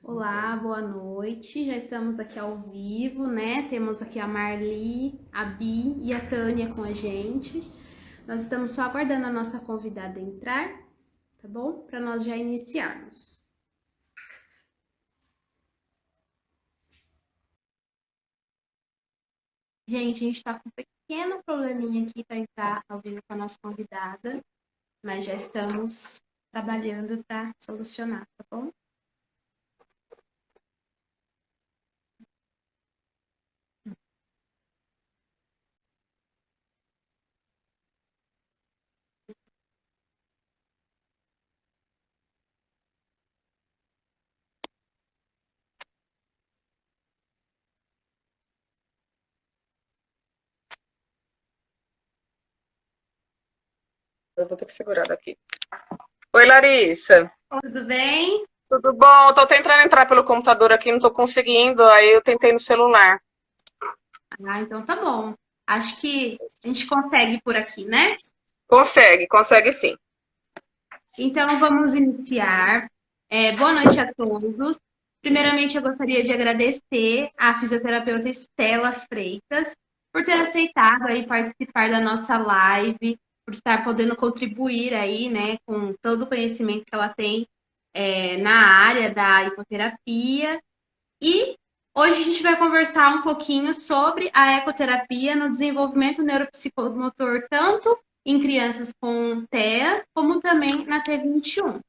Olá, boa noite. Já estamos aqui ao vivo, né? Temos aqui a Marli, a Bi e a Tânia com a gente. Nós estamos só aguardando a nossa convidada entrar, tá bom? Para nós já iniciarmos. Gente, a gente está com um pequeno probleminha aqui para entrar ao vivo com a nossa convidada, mas já estamos trabalhando para solucionar, tá bom? Eu vou ter que segurar daqui. Oi, Larissa. Tudo bem? Tudo bom? Tô tentando entrar pelo computador aqui, não tô conseguindo, aí eu tentei no celular. Ah, então tá bom. Acho que a gente consegue por aqui, né? Consegue sim. Então, vamos iniciar. Boa noite a todos. Primeiramente, eu gostaria de agradecer à fisioterapeuta Estela Freitas por ter aceitado aí participar da nossa live, por estar podendo contribuir aí, né, com todo o conhecimento que ela tem na área da hipoterapia. E hoje a gente vai conversar um pouquinho sobre a ecoterapia no desenvolvimento neuropsicomotor, tanto em crianças com TEA, como também na T21.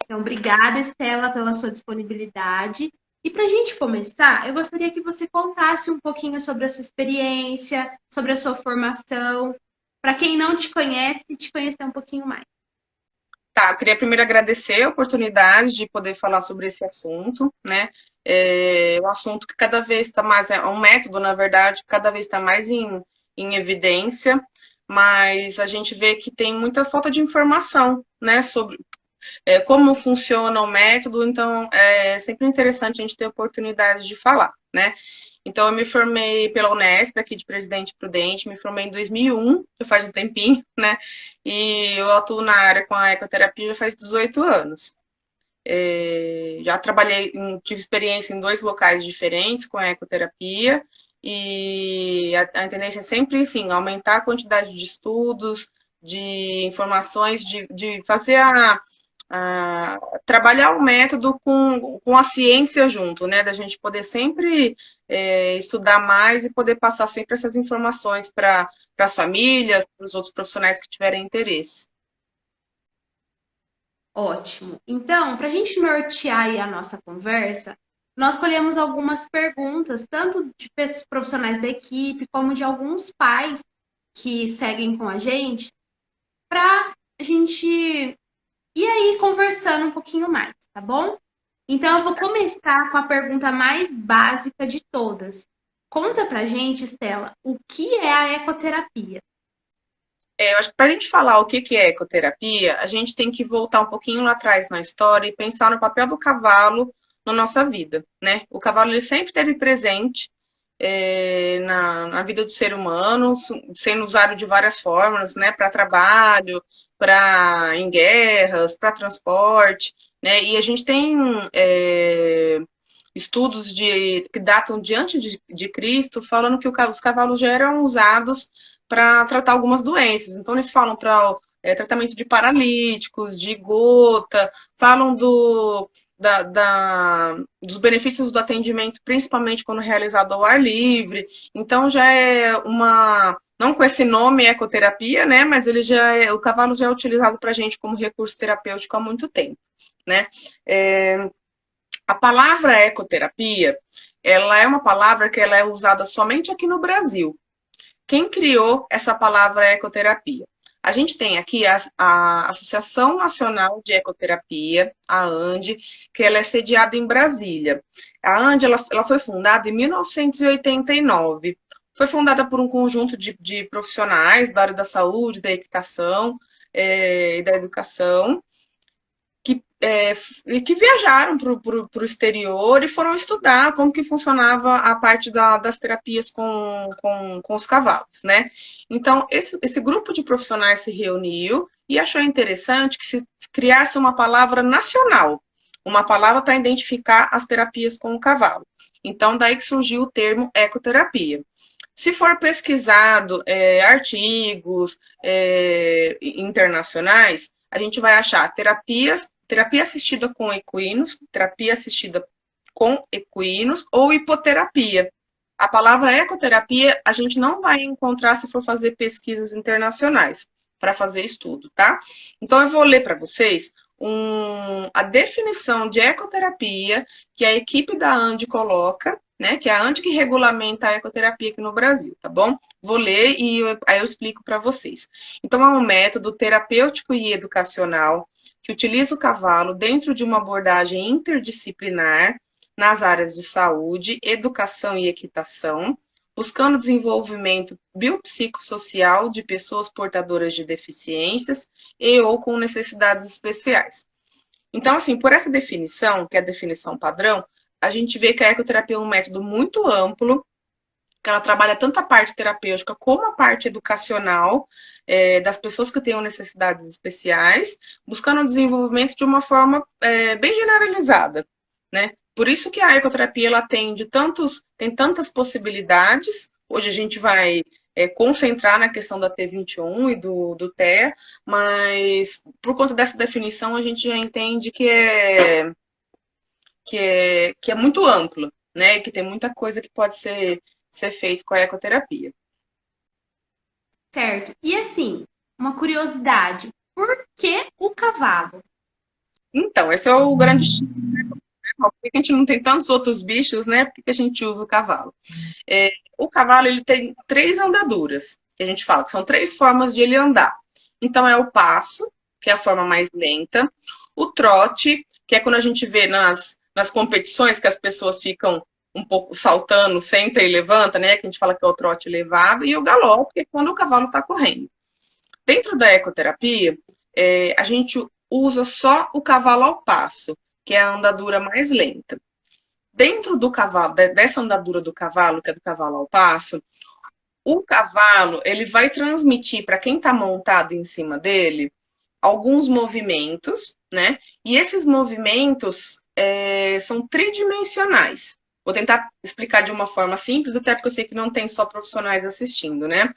Então, obrigada, Estela, pela sua disponibilidade. E para a gente começar, eu gostaria que você contasse um pouquinho sobre a sua experiência, sobre a sua formação, para quem não te conhece, te conhecer um pouquinho mais. Tá, eu queria primeiro agradecer a oportunidade de poder falar sobre esse assunto, né? É um assunto que cada vez está mais, é um método, na verdade, que cada vez está mais em evidência, mas a gente vê que tem muita falta de informação, né, sobre como funciona o método, então é sempre interessante a gente ter a oportunidade de falar, né? Então, eu me formei pela Unesp, aqui de Presidente Prudente, me formei em 2001, já faz um tempinho, né? E eu atuo na área com a ecoterapia já faz 18 anos. Já trabalhei, tive experiência em dois locais diferentes com a ecoterapia, e a tendência é sempre, sim, aumentar a quantidade de estudos, de informações, de fazer trabalhar o método com a ciência junto, né? Da gente poder sempre estudar mais e poder passar sempre essas informações para as famílias, para os outros profissionais que tiverem interesse. Ótimo. Então, para a gente nortear aí a nossa conversa, nós colhemos algumas perguntas, tanto de profissionais da equipe, como de alguns pais que seguem com a gente, para a gente ir aí conversando um pouquinho mais, tá bom? Então, eu vou começar com a pergunta mais básica de todas. Conta pra gente, Estela, o que é a ecoterapia? Eu acho que para a gente falar o que é ecoterapia, a gente tem que voltar um pouquinho lá atrás na história e pensar no papel do cavalo na nossa vida, né? O cavalo ele sempre esteve presente na vida do ser humano, sendo usado de várias formas, né? Para trabalho, para em guerras, para transporte, né? E a gente tem estudos que datam de antes de Cristo, falando que os cavalos já eram usados para tratar algumas doenças. Então, eles falam para tratamento de paralíticos, de gota, falam dos benefícios do atendimento, principalmente quando realizado ao ar livre. Então, já é uma. Não com esse nome ecoterapia, né? Mas o cavalo já é utilizado para a gente como recurso terapêutico há muito tempo, né? A palavra ecoterapia, ela é uma palavra que ela é usada somente aqui no Brasil. Quem criou essa palavra ecoterapia? A gente tem aqui a Associação Nacional de Ecoterapia, a ANDE, que ela é sediada em Brasília. A ANDE ela foi fundada em 1989. Foi fundada por um conjunto de profissionais da área da saúde, da equitação e da educação, que viajaram para o exterior e foram estudar como que funcionava a parte das terapias com os cavalos, né? Então, esse grupo de profissionais se reuniu e achou interessante que se criasse uma palavra nacional, uma palavra para identificar as terapias com o cavalo. Então, daí que surgiu o termo ecoterapia. Se for pesquisado artigos internacionais, a gente vai achar terapia assistida com equinos, terapia assistida com equinos ou hipoterapia. A palavra ecoterapia a gente não vai encontrar se for fazer pesquisas internacionais para fazer estudo, tá? Então eu vou ler para vocês a definição de ecoterapia que a equipe da ANDI coloca, né? Que é a ANDI que regulamenta a ecoterapia aqui no Brasil, tá bom? Vou ler e aí eu explico para vocês. Então é um método terapêutico e educacional que utiliza o cavalo dentro de uma abordagem interdisciplinar nas áreas de saúde, educação e equitação, buscando desenvolvimento biopsicossocial de pessoas portadoras de deficiências e ou com necessidades especiais. Então, assim, por essa definição, que é a definição padrão, a gente vê que a ecoterapia é um método muito amplo, que ela trabalha tanto a parte terapêutica como a parte educacional das pessoas que tenham necessidades especiais, buscando o desenvolvimento de uma forma bem generalizada, né? Por isso que a ecoterapia ela tem tantas possibilidades. Hoje a gente vai concentrar na questão da T21 e do TEA, mas por conta dessa definição a gente já entende que é muito amplo, né? Que tem muita coisa que pode ser feito com a ecoterapia. Certo. E assim, uma curiosidade, por que o cavalo? Então, esse é o grande X, né? Por que a gente não tem tantos outros bichos, né? Por que a gente usa o cavalo? O cavalo ele tem três andaduras, que a gente fala, que são três formas de ele andar. Então, é o passo, que é a forma mais lenta, o trote, que é quando a gente vê nas competições que as pessoas ficam um pouco saltando, senta e levanta, né? Que a gente fala que é o trote elevado, e o galope, que é quando o cavalo está correndo. Dentro da ecoterapia, a gente usa só o cavalo ao passo, que é a andadura mais lenta. Dentro do cavalo, dessa andadura do cavalo, que é do cavalo ao passo, o cavalo ele vai transmitir para quem está montado em cima dele alguns movimentos, né? E esses movimentos são tridimensionais. Vou tentar explicar de uma forma simples, até porque eu sei que não tem só profissionais assistindo, né?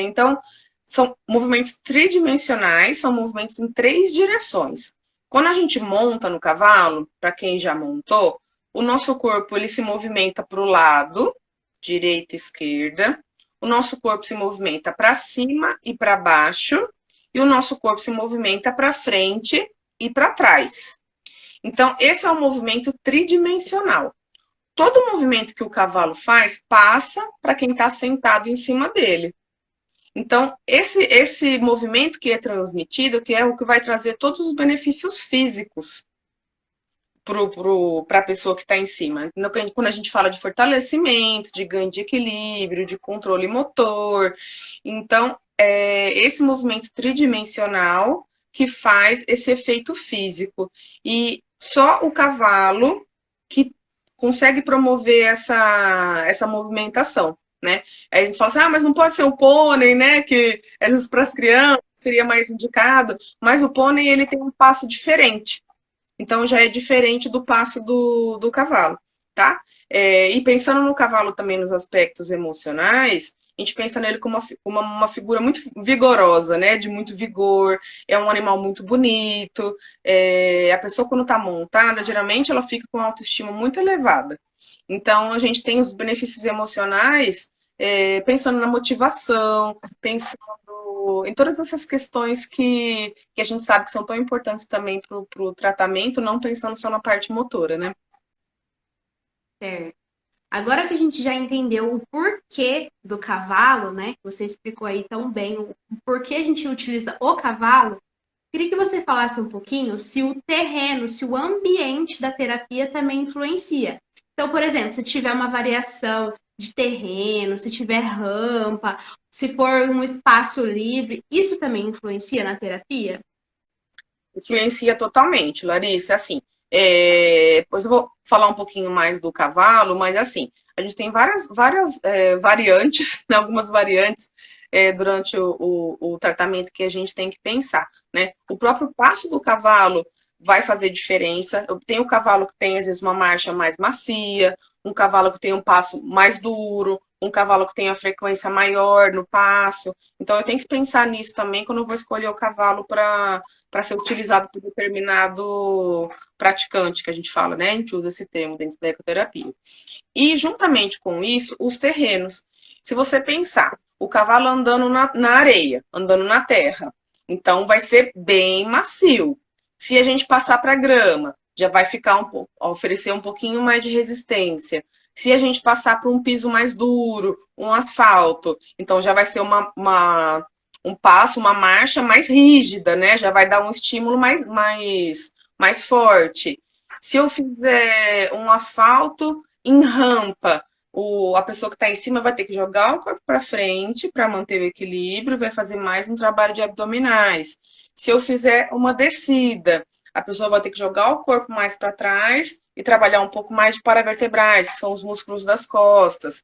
Então, são movimentos tridimensionais, são movimentos em três direções. Quando a gente monta no cavalo, para quem já montou, o nosso corpo ele se movimenta para o lado, direita e esquerda. O nosso corpo se movimenta para cima e para baixo. E o nosso corpo se movimenta para frente e para trás. Então, esse é um movimento tridimensional. Todo movimento que o cavalo faz passa para quem está sentado em cima dele. Então, esse movimento que é transmitido, que é o que vai trazer todos os benefícios físicos para a pessoa que está em cima. Quando a gente fala de fortalecimento, de ganho de equilíbrio, de controle motor. Então, esse movimento tridimensional que faz esse efeito físico. E só o cavalo que consegue promover essa movimentação, né? Aí a gente fala assim, mas não pode ser o pônei, né? Que às vezes para as crianças seria mais indicado, mas o pônei ele tem um passo diferente. Então já é diferente do passo do cavalo, tá? E pensando no cavalo também nos aspectos emocionais, a gente pensa nele como uma figura muito vigorosa, né? De muito vigor, é um animal muito bonito. A pessoa, quando está montada, geralmente ela fica com autoestima muito elevada. Então, a gente tem os benefícios emocionais pensando na motivação, pensando em todas essas questões que a gente sabe que são tão importantes também para o tratamento, não pensando só na parte motora, né? Certo. Agora que a gente já entendeu o porquê do cavalo, né? Você explicou aí tão bem o porquê a gente utiliza o cavalo. Queria que você falasse um pouquinho se o terreno, se o ambiente da terapia também influencia. Então, por exemplo, se tiver uma variação de terreno, se tiver rampa, se for um espaço livre, isso também influencia na terapia? Influencia totalmente, Larissa. Assim, depois eu vou falar um pouquinho mais do cavalo, mas assim, a gente tem várias variantes, né, algumas variantes durante o tratamento que a gente tem que pensar, né? O próprio passo do cavalo vai fazer diferença. Eu tenho um cavalo que tem, às vezes, uma marcha mais macia, um cavalo que tem um passo mais duro, um cavalo que tem a frequência maior no passo. Então, eu tenho que pensar nisso também quando eu vou escolher o cavalo para ser utilizado por determinado praticante, que a gente fala, né? A gente usa esse termo dentro da ecoterapia. E, juntamente com isso, os terrenos. Se você pensar, o cavalo andando na areia, andando na terra, então vai ser bem macio. Se a gente passar para grama, já vai ficar um pouco, oferecer um pouquinho mais de resistência. Se a gente passar para um piso mais duro, um asfalto, então já vai ser um passo, uma marcha mais rígida, né? Já vai dar um estímulo mais forte. Se eu fizer um asfalto em rampa, a pessoa que está em cima vai ter que jogar o corpo para frente para manter o equilíbrio, vai fazer mais um trabalho de abdominais. Se eu fizer uma descida, a pessoa vai ter que jogar o corpo mais para trás e trabalhar um pouco mais de paravertebrais, que são os músculos das costas.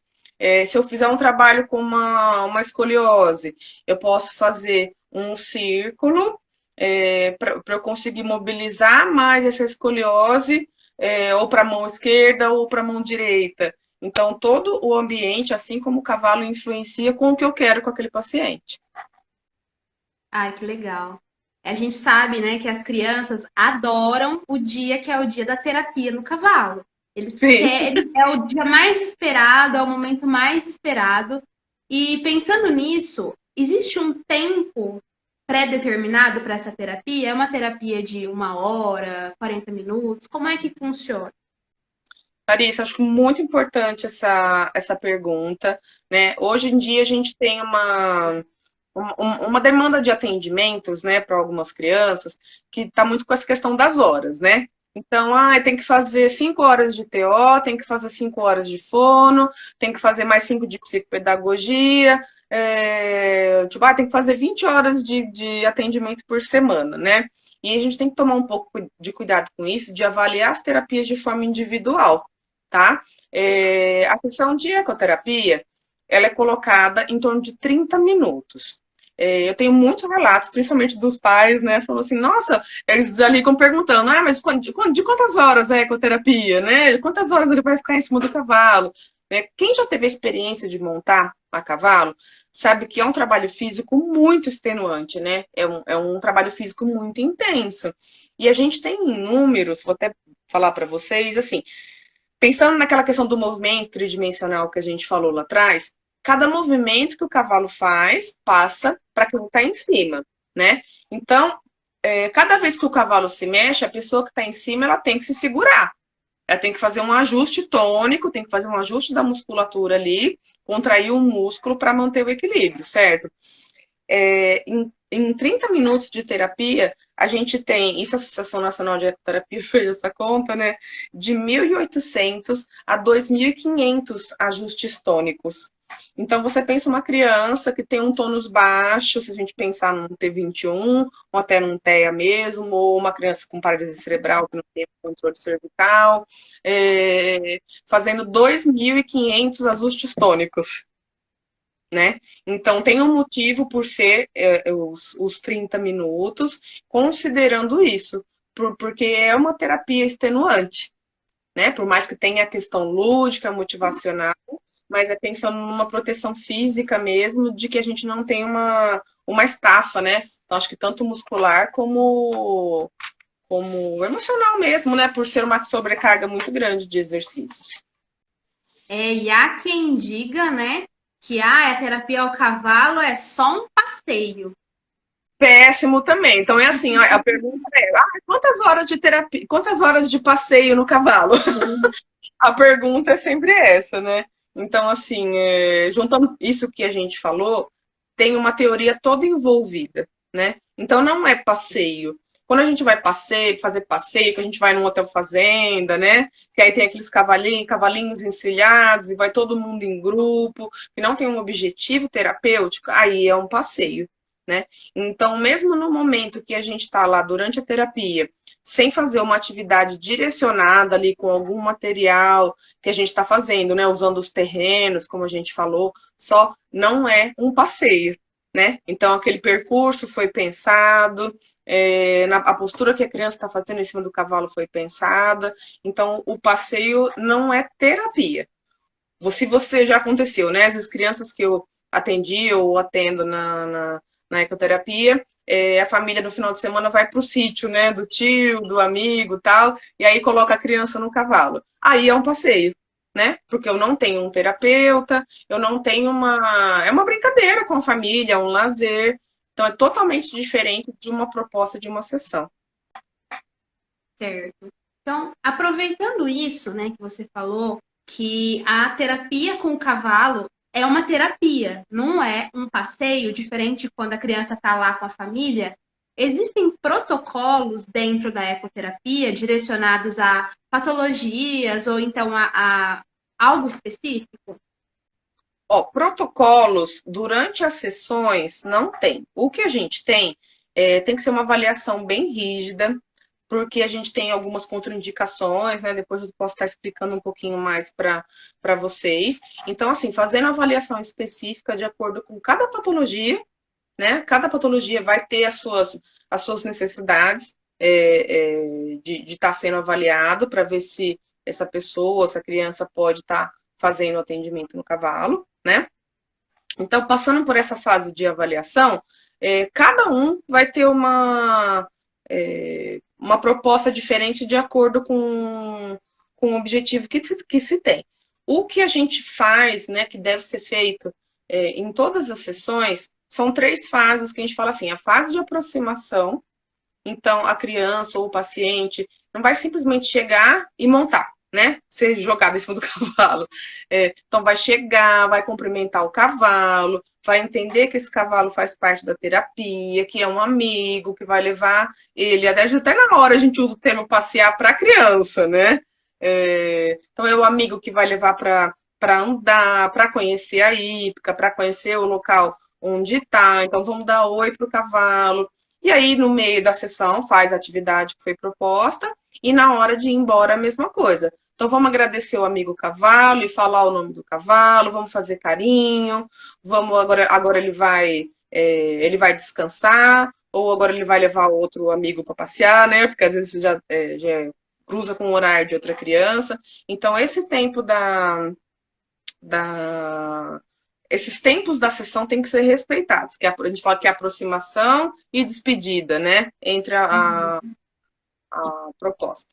Se eu fizer um trabalho com uma escoliose, eu posso fazer um círculo para eu conseguir mobilizar mais essa escoliose, ou para a mão esquerda ou para a mão direita. Então, todo o ambiente, assim como o cavalo, influencia com o que eu quero com aquele paciente. Ai, que legal. A gente sabe, né, que as crianças adoram o dia que é o dia da terapia no cavalo. Eles Sim. querem, é o dia mais esperado, é o momento mais esperado. E pensando nisso, existe um tempo pré-determinado para essa terapia? É uma terapia de 1 hora, 40 minutos? Como é que funciona? Larissa, acho que muito importante essa pergunta, né? Hoje em dia a gente tem uma demanda de atendimentos, né, para algumas crianças, que está muito com essa questão das horas, né? Então, tem que fazer 5 horas de TO, tem que fazer 5 horas de fono, tem que fazer mais 5 de psicopedagogia, tipo, tem que fazer 20 horas de atendimento por semana, né? E a gente tem que tomar um pouco de cuidado com isso, de avaliar as terapias de forma individual, tá? A sessão de ecoterapia, ela é colocada em torno de 30 minutos. Eu tenho muitos relatos, principalmente dos pais, né? Falando assim, nossa, eles já ligam perguntando, mas de quantas horas é a ecoterapia, né? Quantas horas ele vai ficar em cima do cavalo? Quem já teve a experiência de montar a cavalo, sabe que é um trabalho físico muito extenuante, né? É um trabalho físico muito intenso. E a gente tem números, vou até falar para vocês, assim, pensando naquela questão do movimento tridimensional que a gente falou lá atrás, cada movimento que o cavalo faz passa para quem está em cima, né? Então, cada vez que o cavalo se mexe, a pessoa que está em cima ela tem que se segurar. Ela tem que fazer um ajuste tônico, tem que fazer um ajuste da musculatura ali, contrair o músculo para manter o equilíbrio, certo? Em 30 minutos de terapia, a gente tem, isso a Associação Nacional de Ecoterapia fez essa conta, né? De 1.800 a 2.500 ajustes tônicos. Então, você pensa uma criança que tem um tônus baixo, se a gente pensar num T21, ou até num TEA mesmo, ou uma criança com paralisia cerebral que não tem controle cervical, fazendo 2.500 ajustes tônicos, né? Então, tem um motivo por ser os 30 minutos, considerando isso, porque é uma terapia extenuante, né? Por mais que tenha a questão lúdica, motivacional, mas é pensando numa proteção física mesmo, de que a gente não tem uma estafa, né? Então, acho que tanto muscular como emocional mesmo, né? Por ser uma sobrecarga muito grande de exercícios. E há quem diga, né, que a terapia ao cavalo é só um passeio. Péssimo também. Então é assim, ó, a pergunta é: quantas horas de terapia, quantas horas de passeio no cavalo? A pergunta é sempre essa, né? Então, assim, juntando isso que a gente falou, tem uma teoria toda envolvida, né? Então não é passeio. Quando a gente vai fazer passeio, que a gente vai num hotel fazenda, né? Que aí tem aqueles cavalinhos encilhados e vai todo mundo em grupo, que não tem um objetivo terapêutico, aí é um passeio, né? Então, mesmo no momento que a gente está lá durante a terapia, sem fazer uma atividade direcionada ali com algum material que a gente está fazendo, né? Usando os terrenos, como a gente falou, só não é um passeio, né? Então, aquele percurso foi pensado, A postura que a criança está fazendo em cima do cavalo foi pensada. Então, o passeio não é terapia. Se você já aconteceu, né? As crianças que eu atendi ou atendo na ecoterapia, a família no final de semana vai para o sítio, né? Do tio, do amigo, tal, e aí coloca a criança no cavalo. Aí é um passeio, né? Porque eu não tenho um terapeuta, eu não tenho uma. É uma brincadeira com a família, um lazer. Então é totalmente diferente de uma proposta de uma sessão. Certo. Então, aproveitando isso, né, que você falou, que a terapia com o cavalo é uma terapia, não é um passeio, diferente de quando a criança está lá com a família. Existem protocolos dentro da ecoterapia direcionados a patologias ou então a algo específico? Ó, protocolos durante as sessões não tem. O que a gente tem tem que ser uma avaliação bem rígida, porque a gente tem algumas contraindicações, né? Depois eu posso estar explicando um pouquinho mais para vocês. Então, assim, fazendo avaliação específica de acordo com cada patologia, né? Cada patologia vai ter as suas necessidades de estar sendo avaliado para ver se essa pessoa, essa criança pode estar fazendo atendimento no cavalo, né? Então, passando por essa fase de avaliação, cada um vai ter uma proposta diferente de acordo com o objetivo que se tem. O que a gente faz, né, que deve ser feito em todas as sessões, são três fases que a gente fala assim: a fase de aproximação, então a criança ou o paciente não vai simplesmente chegar e montar, né? Ser jogado em cima do cavalo. Então vai chegar, vai cumprimentar o cavalo, vai entender que esse cavalo faz parte da terapia, que é um amigo, que vai levar ele. Até na hora a gente usa o termo passear para a criança, né? Então é o amigo que vai levar para andar, para conhecer a hípica, para conhecer o local onde está. Então vamos dar oi para o cavalo. E aí, no meio da sessão, faz a atividade que foi proposta, e na hora de ir embora, a mesma coisa. Então, vamos agradecer o amigo cavalo e falar o nome do cavalo, vamos fazer carinho, vamos agora ele vai descansar, ou agora ele vai levar outro amigo para passear, né? Porque às vezes já cruza com o horário de outra criança. Então, esse tempo da esses tempos da sessão têm que ser respeitados, que a gente fala que é aproximação e despedida, né, entre Uhum. a proposta.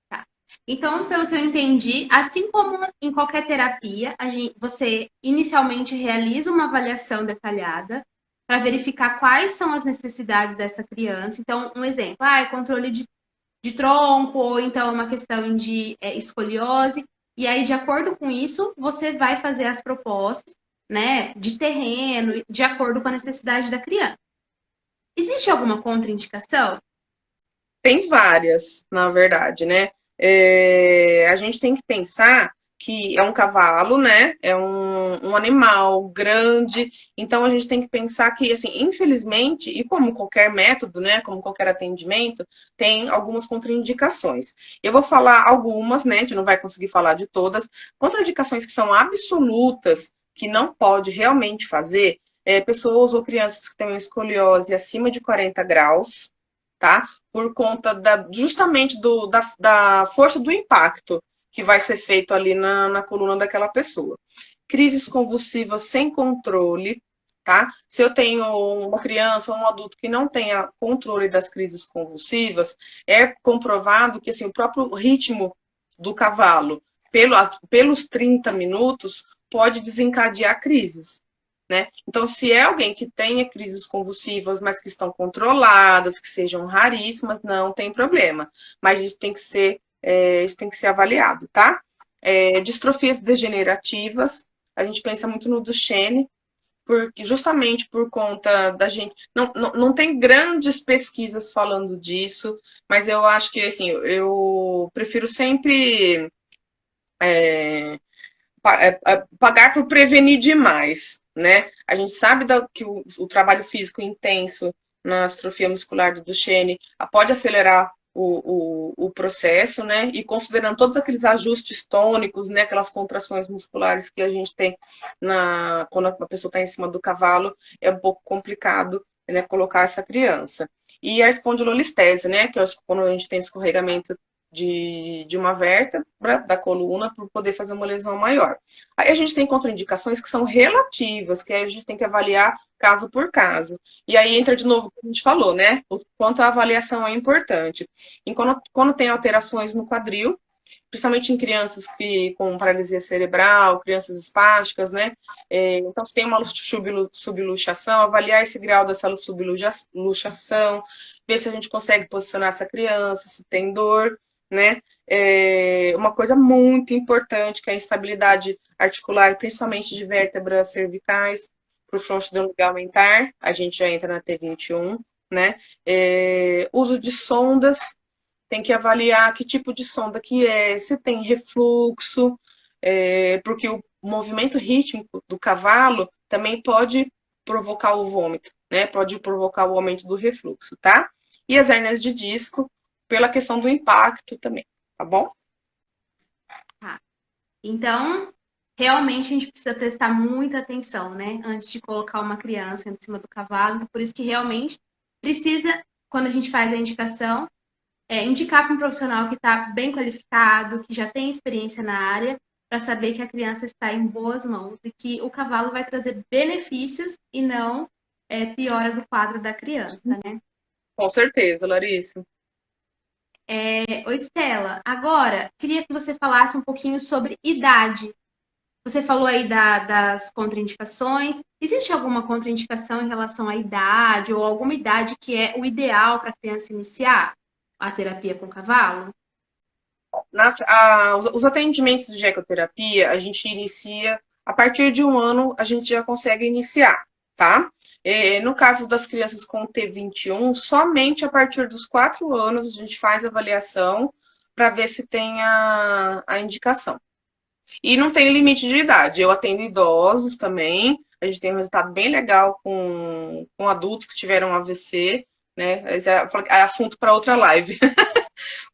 Tá. Então, pelo que eu entendi, assim como em qualquer terapia, você inicialmente realiza uma avaliação detalhada para verificar quais são as necessidades dessa criança. Então, um exemplo, controle de tronco, ou então uma questão de escoliose. E aí, de acordo com isso, você vai fazer as propostas, né, de terreno, de acordo com a necessidade da criança. Existe alguma contraindicação? Tem várias, na verdade, né? A gente tem que pensar que é um cavalo, né? É um animal grande. Então a gente tem que pensar que, assim, infelizmente, e como qualquer método, né? Como qualquer atendimento, tem algumas contraindicações. Eu vou falar algumas, né? A gente não vai conseguir falar de todas. Contraindicações que são absolutas, que não pode realmente fazer, pessoas ou crianças que têm uma escoliose acima de 40 graus, tá? Por conta justamente da força do impacto que vai ser feito ali na coluna daquela pessoa. Crises convulsivas sem controle, tá? Se eu tenho uma criança ou um adulto que não tenha controle das crises convulsivas, é comprovado que assim, o próprio ritmo do cavalo, pelos 30 minutos, pode desencadear crises. Né? Então, se é alguém que tenha crises convulsivas, mas que estão controladas, que sejam raríssimas, não tem problema. Mas isso tem que ser avaliado, tá? Distrofias degenerativas, a gente pensa muito no Duchenne, porque justamente por conta da gente. Não tem grandes pesquisas falando disso, mas eu acho que assim, eu prefiro sempre é, pagar por prevenir demais, né? A gente sabe que o trabalho físico intenso na atrofia muscular do Duchenne pode acelerar o processo, né? E considerando todos aqueles ajustes tônicos, né? Aquelas contrações musculares que a gente tem quando a pessoa está em cima do cavalo, é um pouco complicado, né? Colocar essa criança. e a espondilolistese, né? Que é quando a gente tem escorregamento de uma vértebra da coluna para poder fazer uma lesão maior. Aí a gente tem contraindicações que são relativas, que aí a gente tem que avaliar caso por caso. E aí entra de novo o que a gente falou, né? O quanto a avaliação é importante. E quando tem alterações no quadril, principalmente em crianças com paralisia cerebral, crianças espásticas, né? Então, se tem uma subluxação, avaliar esse grau dessa subluxação, ver se a gente consegue posicionar essa criança, se tem dor, né? Uma coisa muito importante que é a instabilidade articular, principalmente de vértebras cervicais, para o fronxidão ligamentar, a gente já entra na T21, né? Uso de sondas, tem que avaliar que tipo de sonda que é, se tem refluxo, porque o movimento rítmico do cavalo também pode provocar o vômito, né? Pode provocar o aumento do refluxo, tá? E as hérnias de disco, pela questão do impacto também, tá bom? Tá. Então, realmente a gente precisa prestar muita atenção, né? Antes de colocar uma criança em cima do cavalo. Então, por isso que realmente precisa, quando a gente faz a indicação, indicar para um profissional que está bem qualificado, que já tem experiência na área, para saber que a criança está em boas mãos e que o cavalo vai trazer benefícios e não piora do quadro da criança, né? Com certeza, Larissa. Oi, Stella. Agora, queria que você falasse um pouquinho sobre idade. Você falou aí das contraindicações. Existe alguma contraindicação em relação à idade ou alguma idade que é o ideal para a criança iniciar a terapia com cavalo? Os atendimentos de ecoterapia, a gente inicia, a partir de 1 ano, a gente já consegue iniciar, tá? No caso das crianças com T21, somente a partir dos 4 anos a gente faz avaliação para ver se tem a indicação. E não tem limite de idade. Eu atendo idosos também. A gente tem um resultado bem legal com adultos que tiveram AVC, né? Esse é assunto para outra live.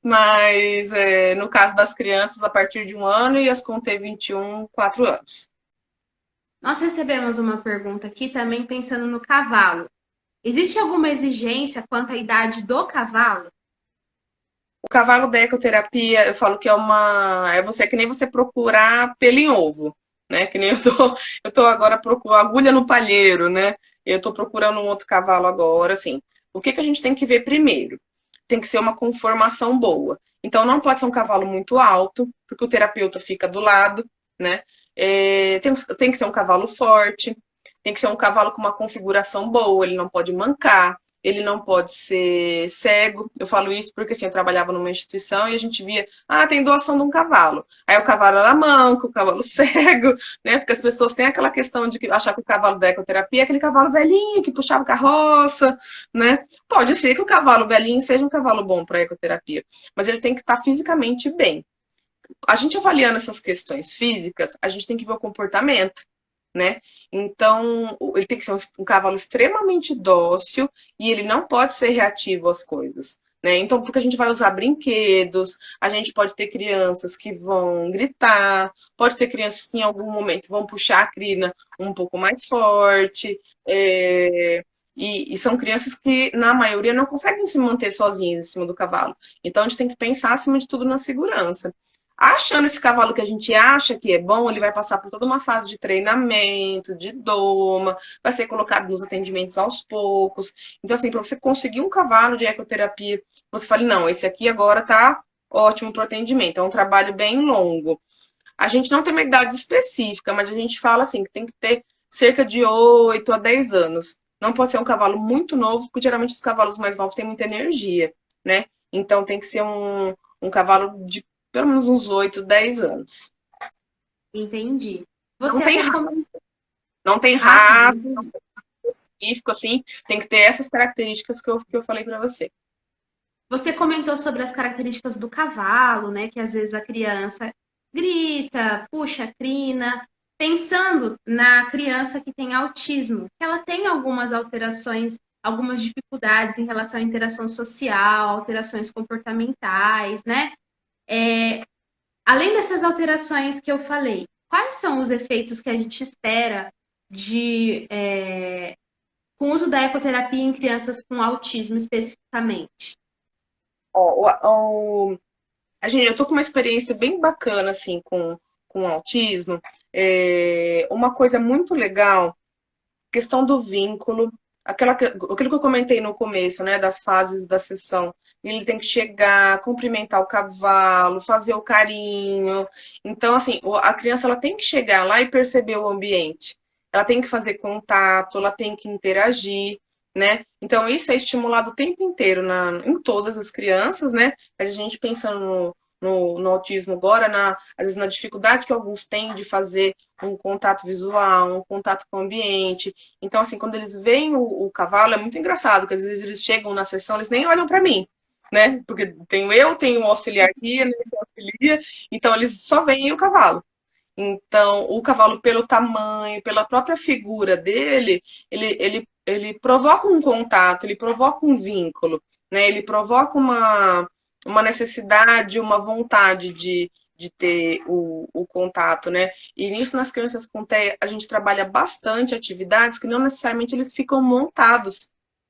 Mas no caso das crianças, a partir de 1 ano e as com T21, 4 anos. Nós recebemos uma pergunta aqui também pensando no cavalo. Existe alguma exigência quanto à idade do cavalo? O cavalo da ecoterapia, eu falo que é que nem você procurar pelo em ovo, né? Que nem eu tô agora procurando agulha no palheiro, né? Eu tô procurando um outro cavalo agora, assim. O que que a gente tem que ver primeiro? Tem que ser uma conformação boa. Então não pode ser um cavalo muito alto, porque o terapeuta fica do lado, né? Tem que ser um cavalo forte, tem que ser um cavalo com uma configuração boa, ele não pode mancar, ele não pode ser cego. Eu falo isso porque assim, eu trabalhava numa instituição e a gente via, tem doação de um cavalo. Aí o cavalo era manco, o cavalo cego, né? Porque as pessoas têm aquela questão de achar que o cavalo da ecoterapia é aquele cavalo velhinho que puxava carroça, né? Pode ser que o cavalo velhinho seja um cavalo bom para ecoterapia, mas ele tem que estar fisicamente bem. A gente avaliando essas questões físicas, a gente tem que ver o comportamento, né? Então, ele tem que ser um cavalo extremamente dócil e ele não pode ser reativo às coisas. Né? Então, porque a gente vai usar brinquedos, a gente pode ter crianças que vão gritar, pode ter crianças que em algum momento vão puxar a crina um pouco mais forte, e são crianças que, na maioria, não conseguem se manter sozinhas em cima do cavalo. Então, a gente tem que pensar, acima de tudo, na segurança. Achando esse cavalo que a gente acha que é bom, ele vai passar por toda uma fase de treinamento, de doma, vai ser colocado nos atendimentos aos poucos. Então, assim, para você conseguir um cavalo de ecoterapia, você fala, não, esse aqui agora tá ótimo para o atendimento. É um trabalho bem longo. A gente não tem uma idade específica, mas a gente fala assim, que tem que ter cerca de 8 a 10 anos. Não pode ser um cavalo muito novo, porque geralmente os cavalos mais novos têm muita energia, né? Então tem que ser um cavalo de pelo menos uns 8, 10 anos. Entendi. Não Você tem até raça, comentou. não tem Ah, tá, raça entendi. específico, assim, tem que ter essas características que eu falei para você. Você comentou sobre as características do cavalo, né? Que às vezes a criança grita, puxa a crina. Pensando na criança que tem autismo, que ela tem algumas alterações, algumas dificuldades em relação à interação social, alterações comportamentais, né? Além dessas alterações que eu falei, quais são os efeitos que a gente espera de com o uso da ecoterapia em crianças com autismo especificamente? Ó, eu tô com uma experiência bem bacana, assim, com autismo. Uma coisa muito legal, questão do vínculo, aquilo que eu comentei no começo, né, das fases da sessão. Ele tem que chegar, cumprimentar o cavalo, fazer o carinho. Então, assim, a criança ela tem que chegar lá e perceber o ambiente. Ela tem que fazer contato, ela tem que interagir, né? Então, isso é estimulado o tempo inteiro em todas as crianças, né? Mas a gente pensando no autismo agora, às vezes na dificuldade que alguns têm de fazer um contato visual, um contato com o ambiente. Então, assim, quando eles veem o cavalo, é muito engraçado, porque às vezes eles chegam na sessão, eles nem olham para mim, né? Porque tenho um auxiliar aqui, né, que auxilia, então eles só veem o cavalo. Então, o cavalo, pelo tamanho, pela própria figura dele, ele provoca um contato, ele provoca um vínculo, né? Ele provoca uma necessidade, uma vontade de ter o contato, né? E nisso, nas crianças com TEA, a gente trabalha bastante atividades que não necessariamente eles ficam montados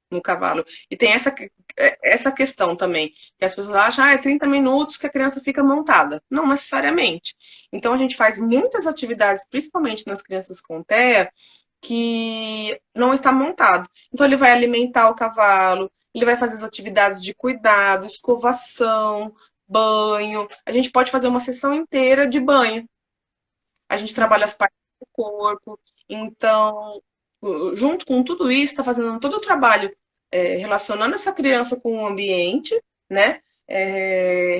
no cavalo. E tem essa questão também, que as pessoas acham, é 30 minutos que a criança fica montada. Não necessariamente. Então, a gente faz muitas atividades, principalmente nas crianças com TEA, que não está montado. Então, ele vai alimentar o cavalo, ele vai fazer as atividades de cuidado, escovação, banho. A gente pode fazer uma sessão inteira de banho. A gente trabalha as partes do corpo. Então, junto com tudo isso, está fazendo todo o trabalho relacionando essa criança com o ambiente, né?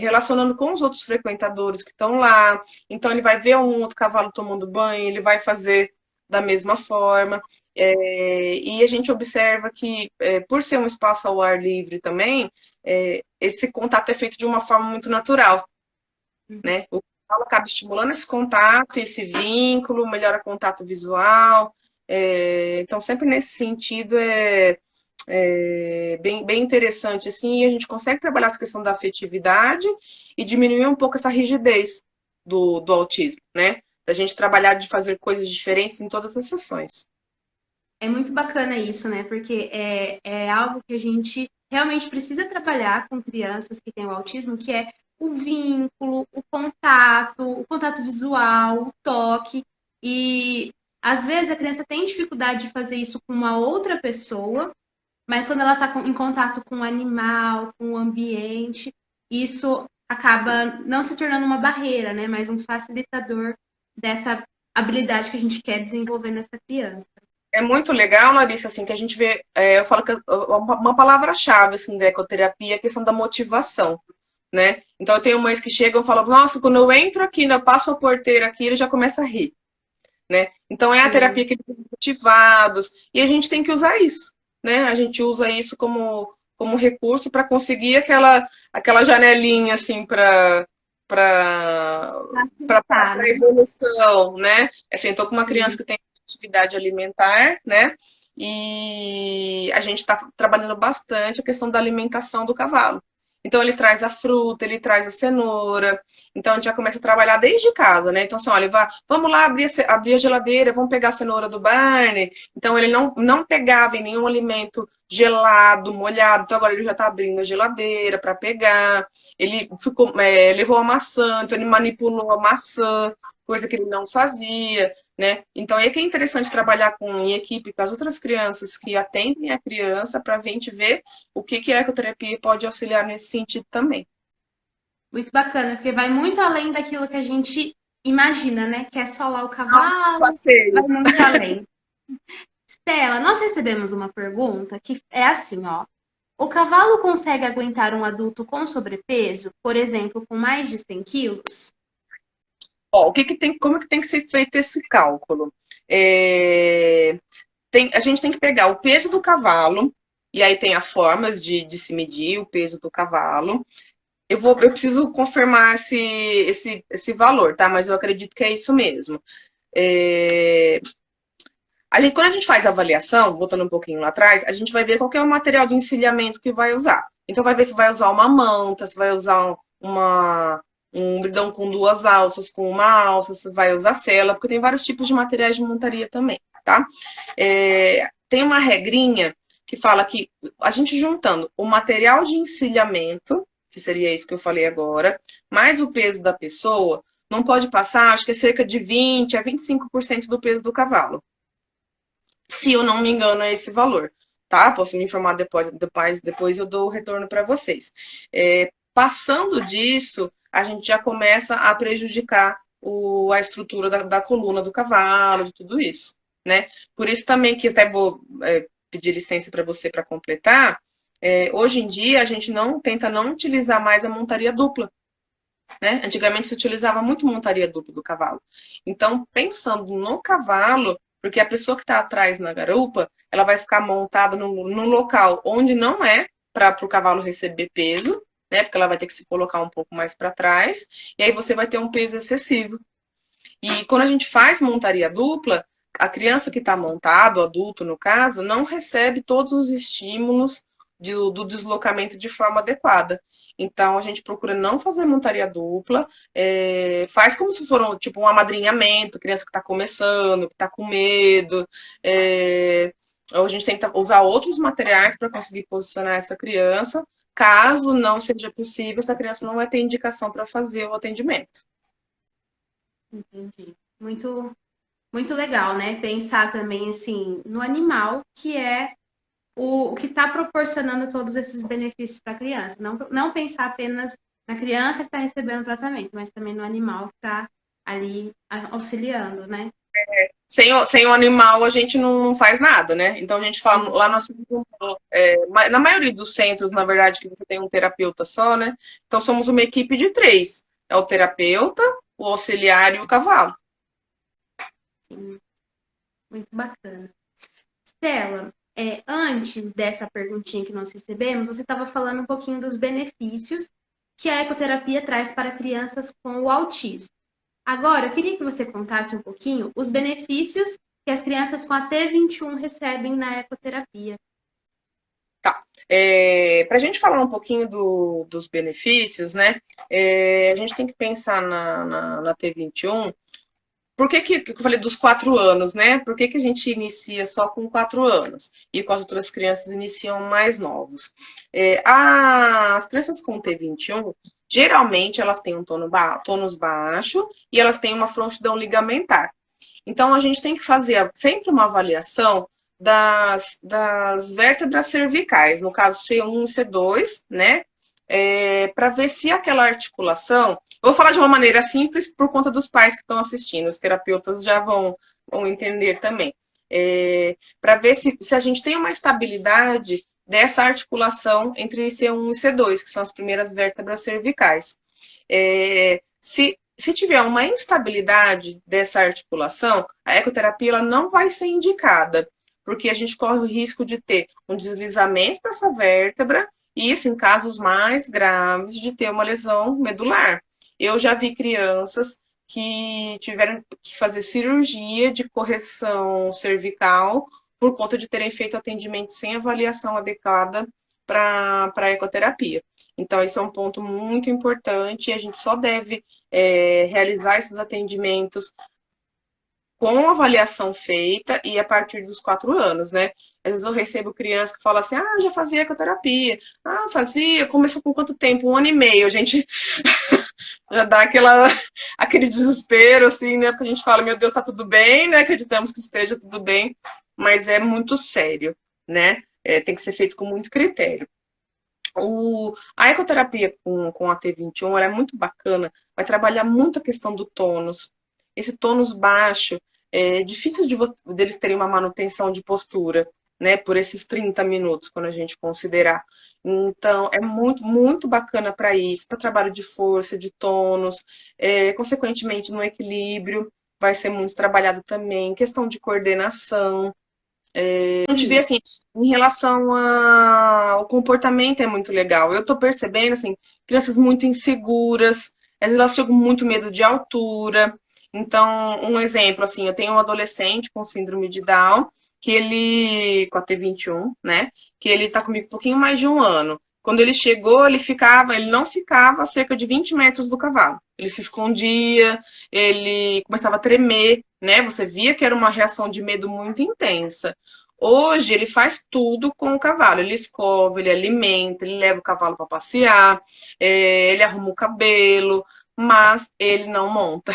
Relacionando com os outros frequentadores que estão lá. Então, ele vai ver um outro cavalo tomando banho, ele vai fazer da mesma forma. E a gente observa que, por ser um espaço ao ar livre também, esse contato é feito de uma forma muito natural, né? O cavalo acaba estimulando esse contato, esse vínculo, melhora o contato visual. Então, sempre nesse sentido bem interessante, assim, e a gente consegue trabalhar essa questão da afetividade e diminuir um pouco essa rigidez do autismo, né? Da gente trabalhar de fazer coisas diferentes em todas as sessões. É muito bacana isso, né? Porque é algo que a gente realmente precisa trabalhar com crianças que têm o autismo, que é o vínculo, o contato visual, o toque. E às vezes a criança tem dificuldade de fazer isso com uma outra pessoa, mas quando ela está em contato com o animal, com o ambiente, isso acaba não se tornando uma barreira, né? Mas um facilitador dessa habilidade que a gente quer desenvolver nessa criança. É muito legal, Larissa, assim, que a gente vê, eu falo que uma palavra-chave, assim, da ecoterapia é a questão da motivação, né? Então, eu tenho mães que chegam e falam, nossa, quando eu entro aqui, né, eu passo a porteira aqui, ele já começa a rir, né? Então, é a terapia que eles estão motivados, e a gente tem que usar isso, né? A gente usa isso como recurso para conseguir aquela janelinha, assim, para Tá, a né? evolução, né? Assim, eu tô com uma criança Sim. que tem atividade alimentar, né? E a gente está trabalhando bastante a questão da alimentação do cavalo. Então ele traz a fruta, ele traz a cenoura. Então a gente já começa a trabalhar desde casa, né? Então assim, olha, vamos lá abrir a geladeira, vamos pegar a cenoura do Barney. Então ele não pegava em nenhum alimento gelado, molhado. Então agora ele já está abrindo a geladeira para pegar. Ele levou a maçã, então ele manipulou a maçã, coisa que ele não fazia, né? Então é que é interessante trabalhar em equipe com as outras crianças que atendem a criança para a gente ver o que a ecoterapia pode auxiliar nesse sentido também. Muito bacana, porque vai muito além daquilo que a gente imagina, né? Que é só lá o cavalo, vai Passeio. muito além. Stella, nós recebemos uma pergunta que é assim, ó. O cavalo consegue aguentar um adulto com sobrepeso, por exemplo, com mais de 100 quilos? Ó, como é que tem que ser feito esse cálculo? A gente tem que pegar o peso do cavalo, e aí tem as formas de se medir o peso do cavalo. Eu preciso confirmar esse valor, tá? Mas eu acredito que é isso mesmo. É, quando a gente faz a avaliação, voltando um pouquinho lá atrás, a gente vai ver qual que é o material de encilhamento que vai usar. Então, vai ver se vai usar uma manta, se vai usar um bridão com duas alças, com uma alça, se vai usar sela, porque tem vários tipos de materiais de montaria também, tá? tem uma regrinha que fala que a gente juntando o material de encilhamento, que seria isso que eu falei agora, mais o peso da pessoa, não pode passar, acho que é cerca de 20 a 25% do peso do cavalo. Se eu não me engano, é esse valor, tá? Posso me informar depois eu dou o retorno para vocês. Passando disso, a gente já começa a prejudicar a estrutura da coluna do cavalo, de tudo isso, né? Por isso também que até vou pedir licença para você para completar. Hoje em dia, a gente tenta não utilizar mais a montaria dupla, né? Antigamente se utilizava muito montaria dupla do cavalo. Então, pensando no cavalo, porque a pessoa que está atrás na garupa, ela vai ficar montada num local onde não é para o cavalo receber peso, né? Porque ela vai ter que se colocar um pouco mais para trás, e aí você vai ter um peso excessivo. E quando a gente faz montaria dupla, a criança que está montada, o adulto no caso, não recebe todos os estímulos do deslocamento de forma adequada. Então a gente procura não fazer montaria dupla, faz como se for tipo um amadrinhamento, criança que está começando, que está com medo. A gente tenta usar outros materiais para conseguir posicionar essa criança. Caso não seja possível, essa criança não vai ter indicação para fazer o atendimento. Entendi. Muito, muito legal, né? Pensar também assim no animal, que é o que está proporcionando todos esses benefícios para a criança. Não pensar apenas na criança que está recebendo tratamento, mas também no animal que está ali auxiliando, né? Sem o animal a gente não faz nada, né? Então a gente fala lá no na maioria dos centros, na verdade, que você tem um terapeuta só, né? Então somos uma equipe de 3. É o terapeuta, o auxiliar e o cavalo. Sim, muito bacana. Stella, antes dessa perguntinha que nós recebemos, você estava falando um pouquinho dos benefícios que a ecoterapia traz para crianças com o autismo. Agora, eu queria que você contasse um pouquinho os benefícios que as crianças com a T21 recebem na ecoterapia. Tá. Para a gente falar um pouquinho dos benefícios, né? A gente tem que pensar na T21. Por que eu falei dos 4 anos, né? Por que a gente inicia só com 4 anos e com as outras crianças iniciam mais novos? As crianças com T21, geralmente elas têm um tônus baixo e elas têm uma frouxidão ligamentar. Então a gente tem que fazer sempre uma avaliação das vértebras cervicais, no caso C1 e C2, né? Para ver se aquela articulação. Vou falar de uma maneira simples por conta dos pais que estão assistindo, os terapeutas já vão entender também. Para ver se a gente tem uma estabilidade dessa articulação entre C1 e C2, que são as primeiras vértebras cervicais. Se tiver uma instabilidade dessa articulação, a ecoterapia ela não vai ser indicada, porque a gente corre o risco de ter um deslizamento dessa vértebra e, isso, em casos mais graves, de ter uma lesão medular. Eu já vi crianças que tiveram que fazer cirurgia de correção cervical por conta de terem feito atendimento sem avaliação adequada para a ecoterapia. Então, esse é um ponto muito importante e a gente só deve realizar esses atendimentos com avaliação feita e a partir dos 4 anos, né? Às vezes eu recebo criança que fala assim, já fazia ecoterapia. Fazia. Começou com quanto tempo? 1 ano e meio. A gente já dá aquele desespero, assim, né? Porque a gente fala, meu Deus, tá tudo bem, né? Acreditamos que esteja tudo bem, mas é muito sério, né? Tem que ser feito com muito critério. A ecoterapia com a T21 ela é muito bacana, vai trabalhar muito a questão do tônus. Esse tônus baixo, é difícil deles terem uma manutenção de postura, né, por esses 30 minutos, quando a gente considerar. Então, é muito, muito bacana para isso, para trabalho de força, de tônus, consequentemente no equilíbrio, vai ser muito trabalhado também, questão de coordenação. A gente vê assim, em relação ao comportamento é muito legal. Eu tô percebendo, assim, crianças muito inseguras, às vezes elas ficam com muito medo de altura. Então, um exemplo, assim, eu tenho um adolescente com síndrome de Down, que ele, com a T21, né, que ele tá comigo um pouquinho mais de 1 ano. Quando ele chegou, ele não ficava a cerca de 20 metros do cavalo. Ele se escondia, ele começava a tremer, né? Você via que era uma reação de medo muito intensa. Hoje ele faz tudo com o cavalo. Ele escova, ele alimenta, ele leva o cavalo para passear, ele arruma o cabelo, mas ele não monta.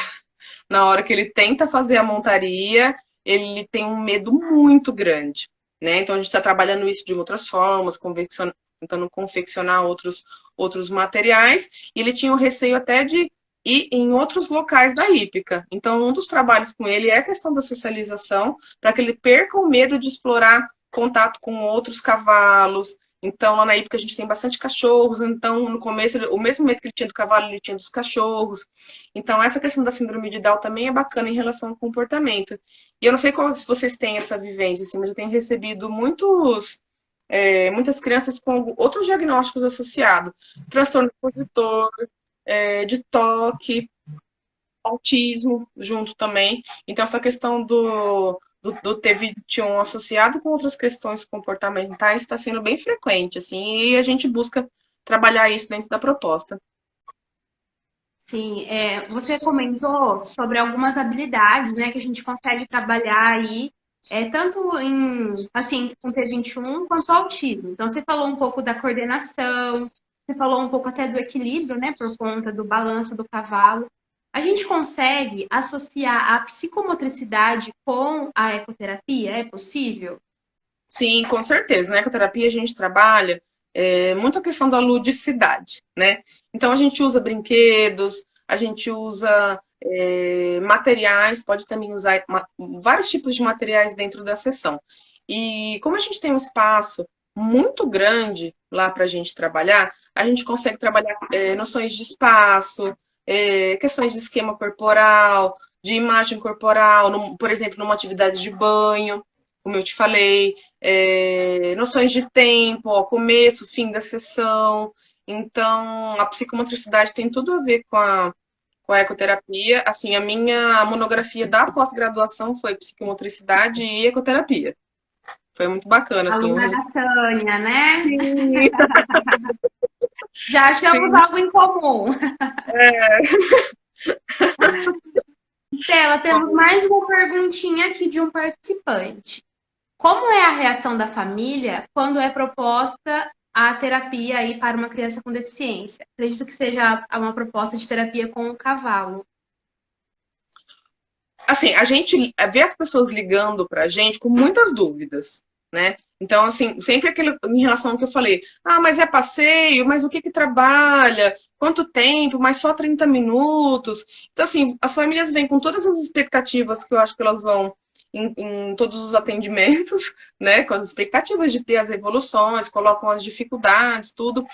Na hora que ele tenta fazer a montaria, ele tem um medo muito grande, né? Então a gente está trabalhando isso de outras formas, tentando confeccionar outros materiais, e ele tinha o receio até de ir em outros locais da hípica. Então, um dos trabalhos com ele é a questão da socialização, para que ele perca o medo de explorar contato com outros cavalos. Então, lá na hípica a gente tem bastante cachorros, então no começo, o mesmo medo que ele tinha do cavalo, ele tinha dos cachorros. Então, essa questão da síndrome de Down também é bacana em relação ao comportamento. E eu não sei se vocês têm essa vivência, assim, mas eu tenho recebido muitas crianças com outros diagnósticos associados. Transtorno opositor, de toque, autismo junto também. Então, essa questão do T21 associado com outras questões comportamentais está sendo bem frequente, assim, e a gente busca trabalhar isso dentro da proposta. Sim, você comentou sobre algumas habilidades, né, que a gente consegue trabalhar aí, tanto em pacientes com T21 quanto autismo. Então, você falou um pouco da coordenação, você falou um pouco até do equilíbrio, né, por conta do balanço do cavalo. A gente consegue associar a psicomotricidade com a ecoterapia? É possível? Sim, com certeza. Na ecoterapia a gente trabalha muito a questão da ludicidade, né? Então a gente usa brinquedos, a gente usa materiais, pode também usar vários tipos de materiais dentro da sessão. E como a gente tem um espaço muito grande lá para a gente trabalhar, a gente consegue trabalhar noções de espaço, questões de esquema corporal, de imagem corporal, por exemplo, numa atividade de banho, como eu te falei, noções de tempo, ó, começo, fim da sessão. Então, a psicomotricidade tem tudo a ver com a ecoterapia. Assim, a minha monografia da pós-graduação foi psicomotricidade e ecoterapia. Foi muito bacana, assim. Aluna da Tânia, né? Sim, Já achamos sim. algo em comum. Stella, temos mais uma perguntinha aqui de um participante. Como é a reação da família quando é proposta a terapia aí para uma criança com deficiência? Acredito que seja uma proposta de terapia com o cavalo. Assim, a gente vê as pessoas ligando pra gente com muitas dúvidas, né? Então, assim, sempre aquele em relação ao que eu falei, mas é passeio, mas o que que trabalha? Quanto tempo? Mas só 30 minutos. Então, assim, as famílias vêm com todas as expectativas que eu acho que elas vão em todos os atendimentos, né? Com as expectativas de ter as evoluções, colocam as dificuldades, tudo.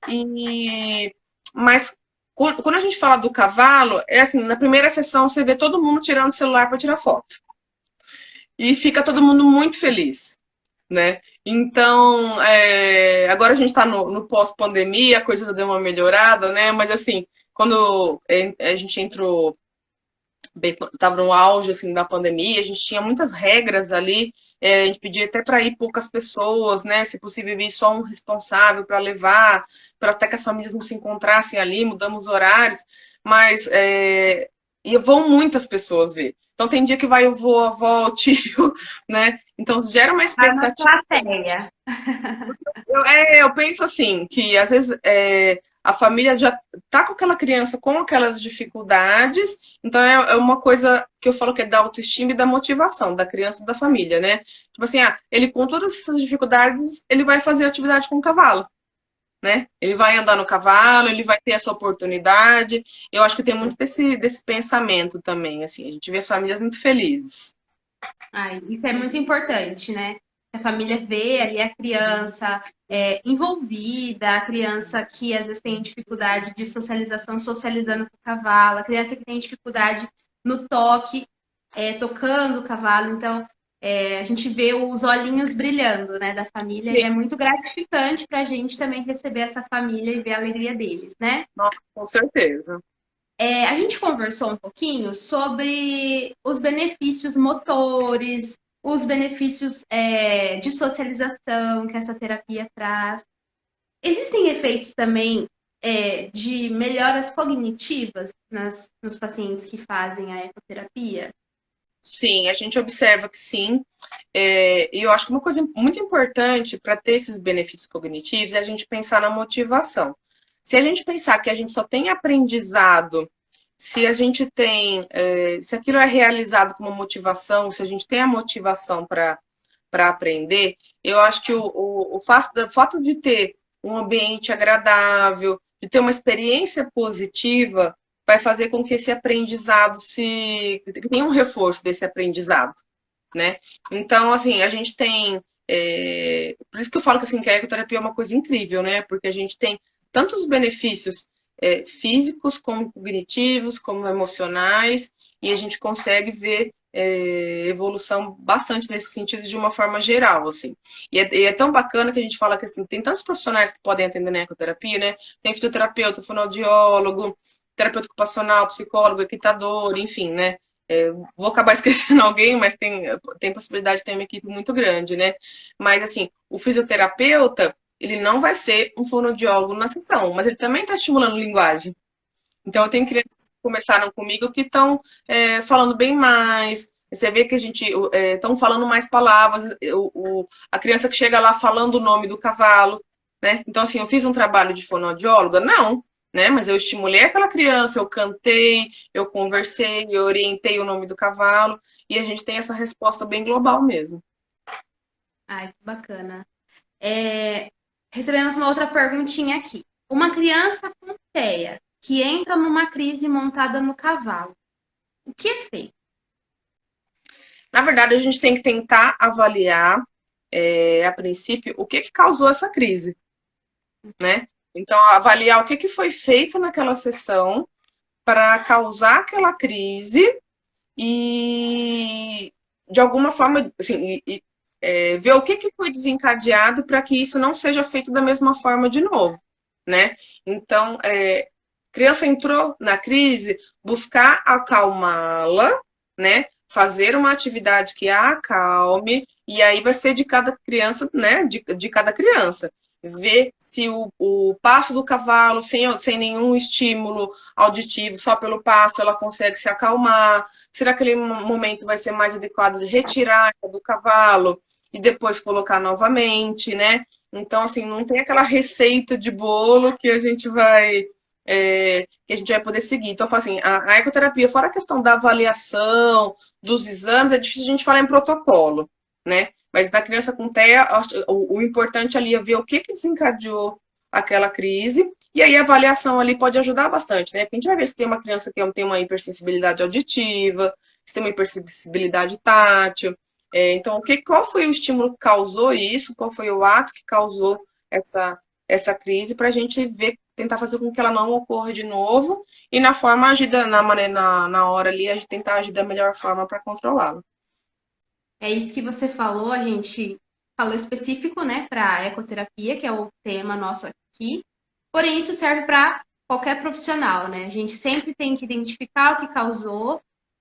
E mas quando a gente fala do cavalo, é assim, na primeira sessão você vê todo mundo tirando o celular para tirar foto. E fica todo mundo muito feliz, né? Então, agora a gente está no pós-pandemia, a coisa já deu uma melhorada, né? Mas assim, quando a gente entrou, estava no auge assim, da pandemia, a gente tinha muitas regras ali, a gente pedia até para ir poucas pessoas, né? Se possível, vir só um responsável para levar, para até que as famílias não se encontrassem ali, mudamos horários, mas e vão muitas pessoas ver. Então tem dia que vai o vô, a avó, o tio, né? Então gera uma Para uma expectativa. plateia. Eu penso assim, que às vezes a família já tá com aquela criança com aquelas dificuldades, então é uma coisa que eu falo que é da autoestima e da motivação da criança e da família, né? Tipo assim, ele com todas essas dificuldades, ele vai fazer atividade com o cavalo, né? Ele vai andar no cavalo, ele vai ter essa oportunidade. Eu acho que tem muito desse pensamento também, assim, a gente vê as famílias muito felizes. Ai, isso é muito importante, né? A família vê ali a criança envolvida, a criança que às vezes tem dificuldade de socialização, socializando com o cavalo, a criança que tem dificuldade no toque, tocando o cavalo. Então, a gente vê os olhinhos brilhando, né, da família e é muito gratificante para a gente também receber essa família e ver a alegria deles, né? Nossa, com certeza. A gente conversou um pouquinho sobre os benefícios motores, os benefícios de socialização que essa terapia traz. Existem efeitos também de melhoras cognitivas nos pacientes que fazem a ecoterapia? Sim, a gente observa que sim. E eu acho que uma coisa muito importante para ter esses benefícios cognitivos é a gente pensar na motivação. Se a gente pensar que a gente só tem aprendizado, se a gente tem, se aquilo é realizado como motivação, se a gente tem a motivação para aprender, eu acho que o fato de ter um ambiente agradável, de ter uma experiência positiva, vai fazer com que esse aprendizado que tenha um reforço desse aprendizado, né? Então, assim, a gente tem. Por isso que eu falo que, assim, que a ecoterapia é uma coisa incrível, né? Porque a gente tem tantos benefícios físicos, como cognitivos, como emocionais, e a gente consegue ver evolução bastante nesse sentido de uma forma geral, assim. E é tão bacana que a gente fala que, assim, tem tantos profissionais que podem atender na ecoterapia, né? Tem fisioterapeuta, fonoaudiólogo, terapeuta ocupacional, psicólogo, equitador, enfim, né? Vou acabar esquecendo alguém, mas tem possibilidade de ter uma equipe muito grande, né? Mas, assim, o fisioterapeuta, ele não vai ser um fonoaudiólogo na sessão, mas ele também está estimulando linguagem. Então, eu tenho crianças que começaram comigo que estão falando bem mais. Você vê que a gente estão falando mais palavras. A criança que chega lá falando o nome do cavalo, né? Então, assim, eu fiz um trabalho de fonoaudióloga? Não, né? Mas eu estimulei aquela criança, eu cantei, eu conversei, eu orientei o nome do cavalo, e a gente tem essa resposta bem global mesmo. Ai, que bacana. É, recebemos uma outra perguntinha aqui. Uma criança com TEA que entra numa crise montada no cavalo, o que é feito? Na verdade, a gente tem que tentar avaliar, a princípio, o que causou essa crise, né? Então, avaliar o que foi feito naquela sessão para causar aquela crise e, de alguma forma, assim, ver o que foi desencadeado para que isso não seja feito da mesma forma de novo, né? Então, criança entrou na crise, buscar acalmá-la, né? Fazer uma atividade que a acalme, e aí vai ser de cada criança, né? De cada criança. Ver se o passo do cavalo, sem nenhum estímulo auditivo, só pelo passo, ela consegue se acalmar. Se naquele momento vai ser mais adequado de retirar do cavalo e depois colocar novamente, né? Então, assim, não tem aquela receita de bolo que a gente vai poder seguir. Então, eu falo assim, a ecoterapia, fora a questão da avaliação, dos exames, é difícil a gente falar em protocolo, né? Mas da criança com TEA, o importante ali é ver o que desencadeou aquela crise, e aí a avaliação ali pode ajudar bastante, né? Porque a gente vai ver se tem uma criança que tem uma hipersensibilidade auditiva, se tem uma hipersensibilidade tátil. Então, qual foi o estímulo que causou isso? Qual foi o ato que causou essa crise para a gente ver, tentar fazer com que ela não ocorra de novo e na forma agir na hora ali, a gente tentar agir da melhor forma para controlá-la. É isso que você falou, a gente falou específico, né, para ecoterapia, que é o tema nosso aqui. Porém, isso serve para qualquer profissional, né? A gente sempre tem que identificar o que causou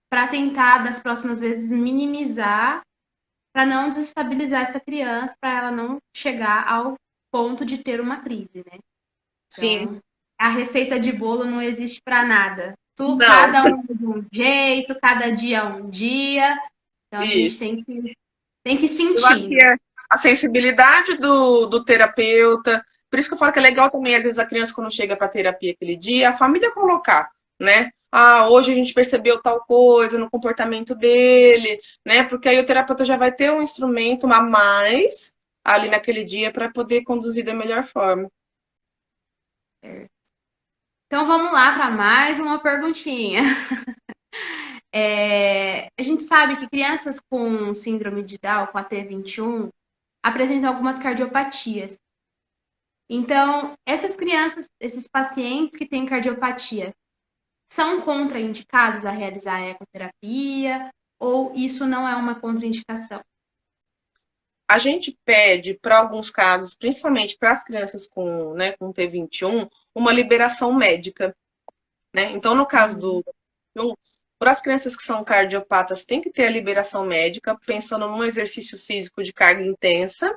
para tentar, das próximas vezes, minimizar, para não desestabilizar essa criança, para ela não chegar ao ponto de ter uma crise, né? Sim, Então, a receita de bolo não existe para nada. não, Cada um de um jeito, cada dia um dia. Então, a gente isso. tem que ir Eu acho que sentindo. é a sensibilidade do terapeuta. Por isso que eu falo que é legal também, às vezes, a criança, quando chega para terapia aquele dia, a família colocar, né? Ah, hoje a gente percebeu tal coisa no comportamento dele, né? Porque aí o terapeuta já vai ter um instrumento a mais ali naquele dia para poder conduzir da melhor forma. Então, vamos lá para mais uma perguntinha. A gente sabe que crianças com síndrome de Down, com a T21, apresentam algumas cardiopatias. Então, essas crianças, esses pacientes que têm cardiopatia, são contraindicados a realizar a ecoterapia ou isso não é uma contraindicação? A gente pede, para alguns casos, principalmente para as crianças com T21, uma liberação médica, né? Então, no caso Uhum. do para as crianças que são cardiopatas, tem que ter a liberação médica, pensando num exercício físico de carga intensa,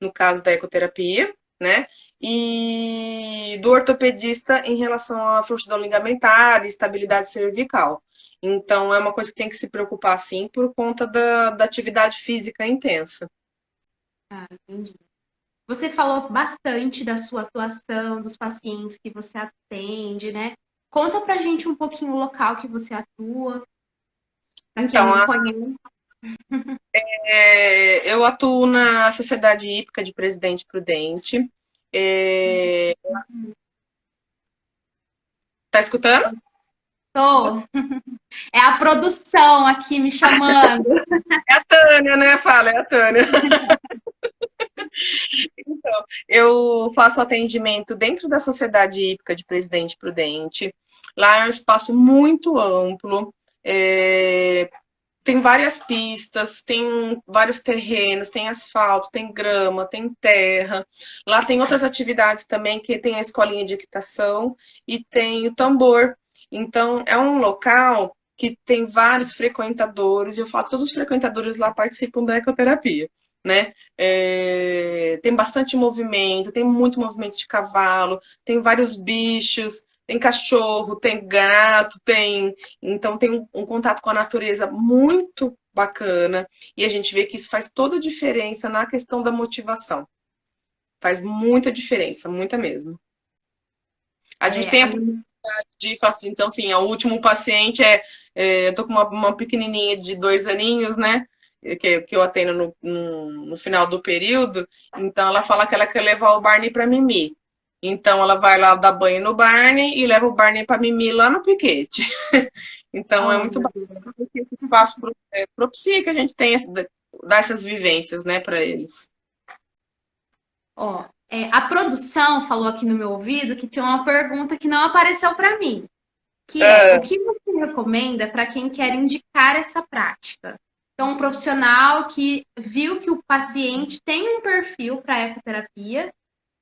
no caso da ecoterapia. né? E do ortopedista em relação à frouxidão ligamentar e estabilidade cervical. Então, é uma coisa que tem que se preocupar, sim, por conta da atividade física intensa. Ah, entendi. Você falou bastante da sua atuação, dos pacientes que você atende, né? Conta pra gente um pouquinho o local que você atua, para quem Então, não conhece. eu atuo na Sociedade Hípica de Presidente Prudente. É, tá escutando? Tô. É a produção aqui me chamando. É a Tânia, né? Fala, é a Tânia. Eu faço atendimento dentro da Sociedade Hípica de Presidente Prudente. Lá é um espaço muito amplo. é, Tem várias pistas, tem vários terrenos, tem asfalto, tem grama, tem terra. Lá tem outras atividades também, que tem a escolinha de equitação e tem o tambor. Então, é um local que tem vários frequentadores, e eu falo que todos os frequentadores lá participam da ecoterapia, né? Tem bastante movimento, tem muito movimento de cavalo, tem vários bichos, tem cachorro, tem gato, tem então tem um contato com a natureza muito bacana e a gente vê que isso faz toda a diferença na questão da motivação. Faz muita diferença, muita mesmo. A gente É, tem a de fácil, então, assim, o último paciente eu tô com uma pequenininha de 2 aninhos, né? Que eu atendo no final do período. Então, ela fala que ela quer levar o Barney para Mimi. Então, ela vai lá dar banho no Barney e leva o Barney para Mimi lá no piquete. Então, é oh, muito meu bacana Deus. porque esse espaço propicia que a gente tenha, dar essas vivências, né, para eles. Ó, a produção falou aqui no meu ouvido que tinha uma pergunta que não apareceu para mim, que é o Ah, que você recomenda para quem quer indicar essa prática? Então, um profissional que viu que o paciente tem um perfil para ecoterapia,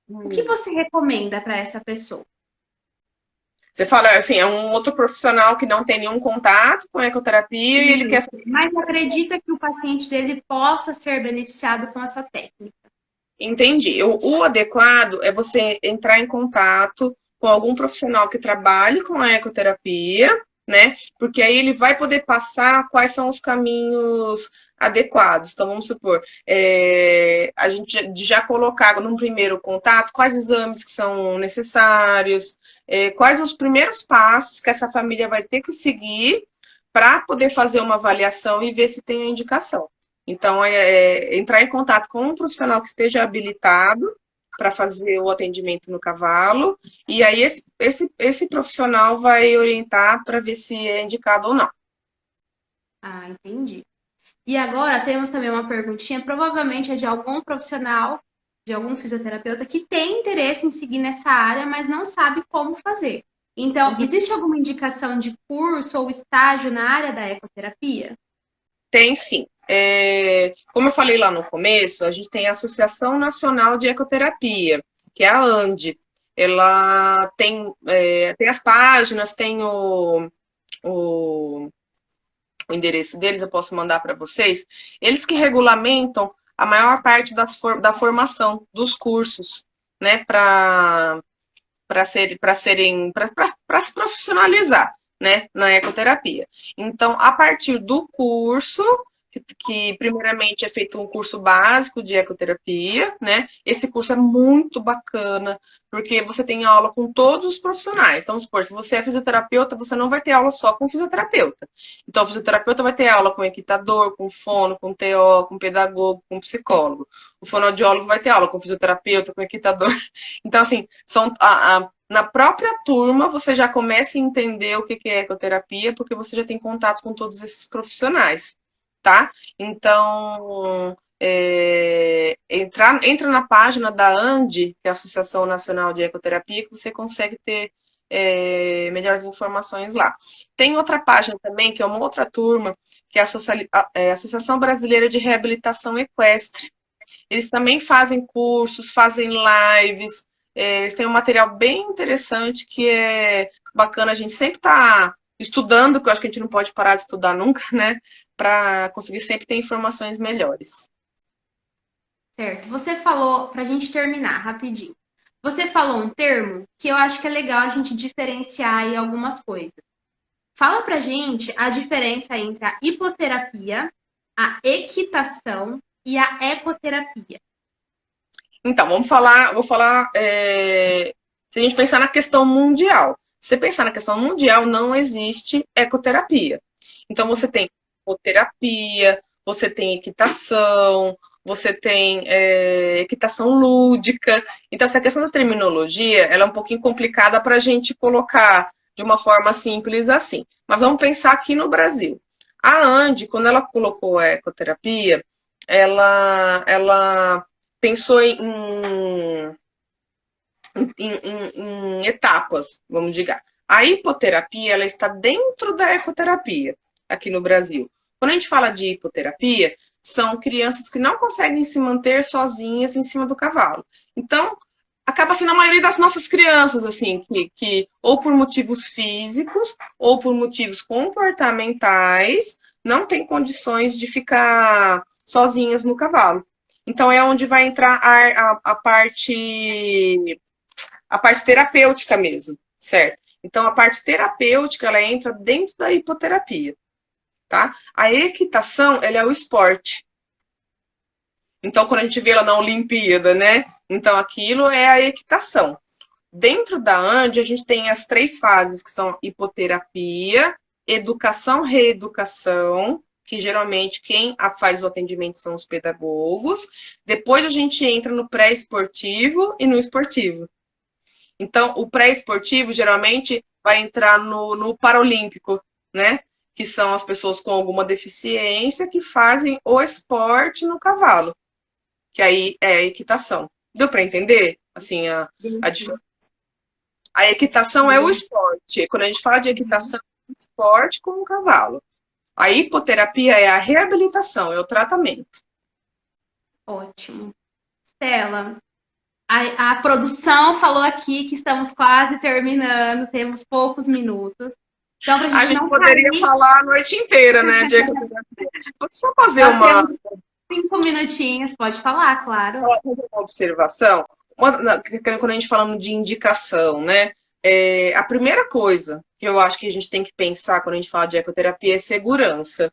o que você recomenda para essa pessoa? você fala assim, é um outro profissional que não tem nenhum contato com a ecoterapia e ele quer. Mas acredita que o paciente dele possa ser beneficiado com essa técnica? Entendi. O adequado é você entrar em contato com algum profissional que trabalhe com a ecoterapia, né? Porque aí ele vai poder passar quais são os caminhos adequados. Então, vamos supor, a gente já colocar num primeiro contato quais exames que são necessários, quais os primeiros passos que essa família vai ter que seguir para poder fazer uma avaliação e ver se tem a indicação. Então, entrar em contato com um profissional que esteja habilitado para fazer o atendimento no cavalo, e aí esse profissional vai orientar para ver se é indicado ou não. Ah, entendi. E agora temos também uma perguntinha, provavelmente é de algum profissional, de algum fisioterapeuta que tem interesse em seguir nessa área, mas não sabe como fazer. Então, existe alguma indicação de curso ou estágio na área da ecoterapia? Tem sim. Como eu falei lá no começo, a gente tem a Associação Nacional de Ecoterapia, que é a ANDE. Ela tem as páginas, tem o o endereço deles, eu posso mandar para vocês. Eles que regulamentam a maior parte da formação dos cursos, né, para se profissionalizar, né, na ecoterapia. Então, a partir do curso que primeiramente é feito um curso básico de ecoterapia, né? Esse curso é muito bacana, porque você tem aula com todos os profissionais. Então, vamos supor, se você é fisioterapeuta, você não vai ter aula só com fisioterapeuta. Então, o fisioterapeuta vai ter aula com equitador, com fono, com TO, com pedagogo, com psicólogo. O fonoaudiólogo vai ter aula com fisioterapeuta, com equitador. Então, assim, na própria turma você já começa a entender o que é ecoterapia, porque você já tem contato com todos esses profissionais, tá? Então, entra na página da ANDE, que é a Associação Nacional de Ecoterapia, que você consegue ter melhores informações lá. Tem outra página também, que é uma outra turma, que é a Associação Brasileira de Reabilitação Equestre. Eles também fazem cursos, fazem lives, eles têm um material bem interessante que é bacana. A gente sempre está estudando, porque eu acho que a gente não pode parar de estudar nunca, né? Para conseguir sempre ter informações melhores. Certo. Você falou, para a gente terminar rapidinho, você falou um termo que eu acho que é legal a gente diferenciar aí algumas coisas. Fala pra gente a diferença entre a hipoterapia, a equitação e a ecoterapia. Então, vou falar, se a gente pensar na questão mundial. Se você pensar na questão mundial, não existe ecoterapia. Então, você tem ecoterapia, você tem equitação, você tem equitação lúdica. Então, essa questão da terminologia, ela é um pouquinho complicada para a gente colocar de uma forma simples assim. Mas vamos pensar aqui no Brasil. A Ande, quando ela colocou a ecoterapia, ela pensou em etapas, vamos dizer. A hipoterapia ela está dentro da ecoterapia aqui no Brasil. Quando a gente fala de hipoterapia, são crianças que não conseguem se manter sozinhas em cima do cavalo. Então, acaba sendo a maioria das nossas crianças, assim, que ou por motivos físicos ou por motivos comportamentais não têm condições de ficar sozinhas no cavalo. Então é onde vai entrar a parte terapêutica mesmo, certo? Então a parte terapêutica ela entra dentro da hipoterapia, tá? A equitação ela é o esporte. Então quando a gente vê ela na Olimpíada, né? Então aquilo é a equitação. Dentro da AND, a gente tem as três fases, que são hipoterapia, educação, reeducação, que geralmente quem faz o atendimento são os pedagogos. Depois a gente entra no pré-esportivo e no esportivo. Então, o pré-esportivo geralmente vai entrar no paralímpico, né? Que são as pessoas com alguma deficiência que fazem o esporte no cavalo, que aí é a equitação. Deu para entender? Assim, a diferença. A equitação é o esporte. Quando a gente fala de equitação, é o esporte com o cavalo. A hipoterapia é a reabilitação, é o tratamento. Ótimo. Stella, a produção falou aqui que estamos quase terminando, temos poucos minutos. Então, para a A gente gente não poderia cair, falar a noite inteira, né, de ecoterapia. Vou só fazer nós uma, temos 5 minutinhos, pode falar, claro. uma observação. Quando a gente falando de indicação, né? A primeira coisa que eu acho que a gente tem que pensar quando a gente fala de ecoterapia é segurança.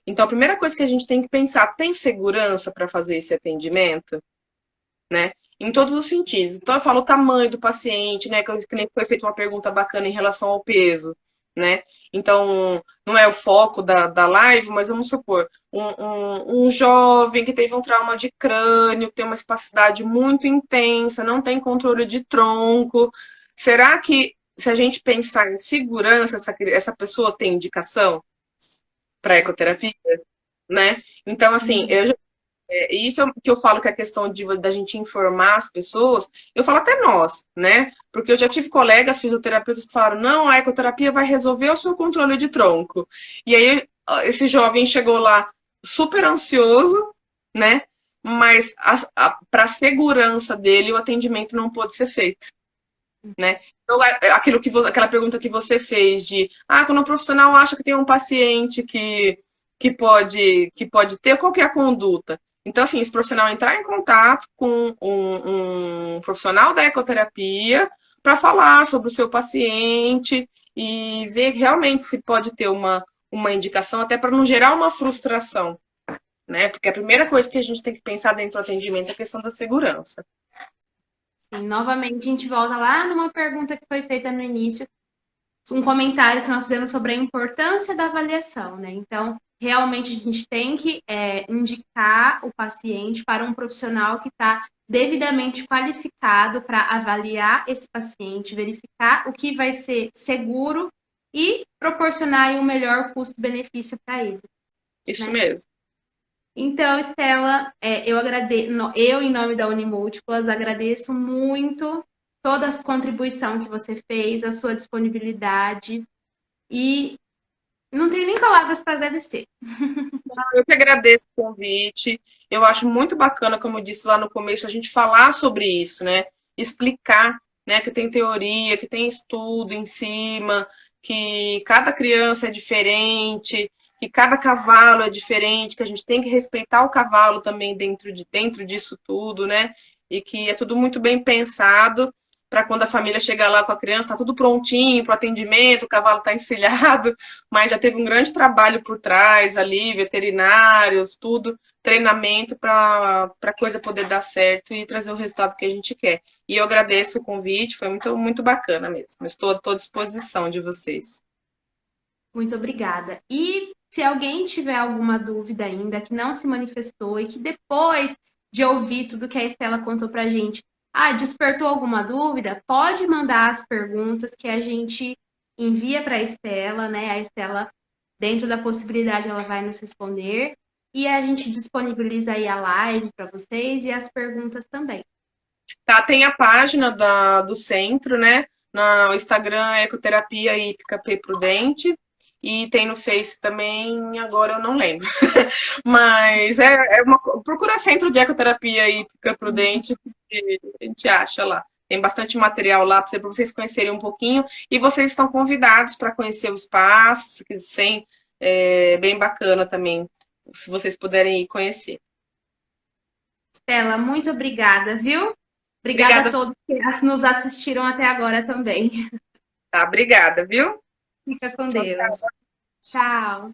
Então, a primeira coisa que a gente tem que pensar, tem segurança para fazer esse atendimento? Né? Em todos os sentidos. Então, eu falo o tamanho do paciente, né? Que nem foi feita uma pergunta bacana em relação ao peso, né? Então, não é o foco da live, mas vamos supor, um jovem que teve um trauma de crânio, tem uma espasticidade muito intensa, não tem controle de tronco. Será que, se a gente pensar em segurança, essa pessoa tem indicação para ecoterapia? Né? Então, assim, isso é o que eu falo que é a questão da gente informar as pessoas, eu falo até nós, né? Porque eu já tive colegas fisioterapeutas que falaram, não, a ecoterapia vai resolver o seu controle de tronco. E aí esse jovem chegou lá super ansioso, né? Mas para a segurança dele, o atendimento não pôde ser feito. Né? Então, aquela pergunta que você fez de quando o profissional acha que tem um paciente que pode ter, qual que é a conduta? Então, assim, esse profissional entrar em contato com um profissional da ecoterapia para falar sobre o seu paciente e ver realmente se pode ter uma indicação, até para não gerar uma frustração, né? Porque a primeira coisa que a gente tem que pensar dentro do atendimento é a questão da segurança. E, novamente, a gente volta lá numa pergunta que foi feita no início, um comentário que nós fizemos sobre a importância da avaliação, né? Então, realmente a gente tem que indicar o paciente para um profissional que está devidamente qualificado para avaliar esse paciente, verificar o que vai ser seguro e proporcionar o melhor custo-benefício para ele. Isso Né? mesmo. Então, Estela, eu agradeço, eu, em nome da Unimúltiplas, agradeço muito toda a contribuição que você fez, a sua disponibilidade, e não tenho nem palavras para agradecer. Eu que agradeço o convite. Eu acho muito bacana, como eu disse lá no começo, a gente falar sobre isso, né? Explicar, né, que tem teoria, que tem estudo em cima, que cada criança é diferente, que cada cavalo é diferente, que a gente tem que respeitar o cavalo também dentro disso tudo, né? E que é tudo muito bem pensado para quando a família chegar lá com a criança, tá tudo prontinho para o atendimento, o cavalo está encilhado, mas já teve um grande trabalho por trás ali, veterinários, tudo, treinamento para a coisa poder dar certo e trazer o resultado que a gente quer. E eu agradeço o convite, foi muito, muito bacana mesmo. Estou à disposição de vocês. Muito obrigada. E se alguém tiver alguma dúvida ainda, que não se manifestou e que depois de ouvir tudo que a Estela contou pra gente, despertou alguma dúvida, pode mandar as perguntas que a gente envia para a Estela, né? A Estela, dentro da possibilidade, ela vai nos responder. E a gente disponibiliza aí a live para vocês e as perguntas também. Tá, tem a página do centro, né? No Instagram, Ecoterapia Hípica P Prudente. E tem no Face também, agora eu não lembro. Mas procura Centro de Ecoterapia Hípica Prudente, que a gente acha lá. Tem bastante material lá para vocês conhecerem um pouquinho. E vocês estão convidados para conhecer o espaço, se quiserem, é bem bacana também, se vocês puderem ir conhecer. Estela, muito obrigada, viu? Obrigada a Obrigada, todos que nos assistiram até agora também. tá? Obrigada, viu? Fica com Deus. Tchau.